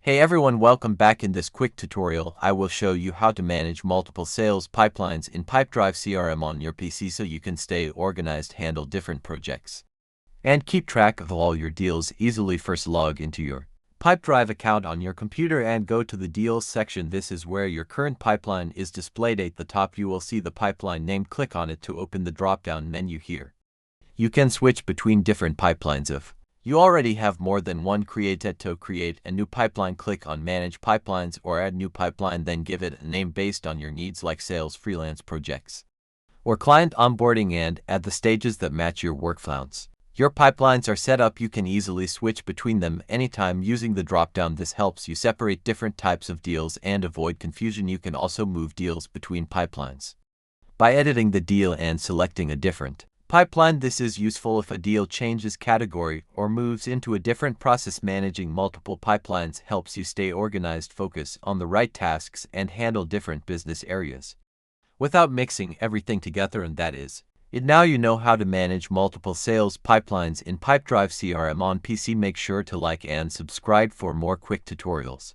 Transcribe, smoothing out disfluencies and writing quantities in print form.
Hey everyone, welcome back. In this quick tutorial, I will show you how to manage multiple sales pipelines in Pipedrive CRM on your PC so you can stay organized, handle different projects, and keep track of all your deals easily. First, log into your Pipedrive account on your computer and go to the Deals section. This is where your current pipeline is displayed. At the top, you will see the pipeline name. Click on it to open the drop-down menu here. You can switch between different pipelines if you already have more than one created. To create a new pipeline, click on Manage Pipelines or Add New Pipeline, then give it a name based on your needs like sales, freelance projects, or client onboarding, and add the stages that match your workflows. Your pipelines are set up. You can easily switch between them anytime using the drop-down. This helps you separate different types of deals and avoid confusion. You can also move deals between pipelines by editing the deal and selecting a different pipeline. This is useful if a deal changes category or moves into a different process. Managing multiple pipelines helps you stay organized, focus on the right tasks, and handle different business areas without mixing everything together. And that is it. Now you know how to manage multiple sales pipelines in Pipedrive CRM on PC. Make sure to like and subscribe for more quick tutorials.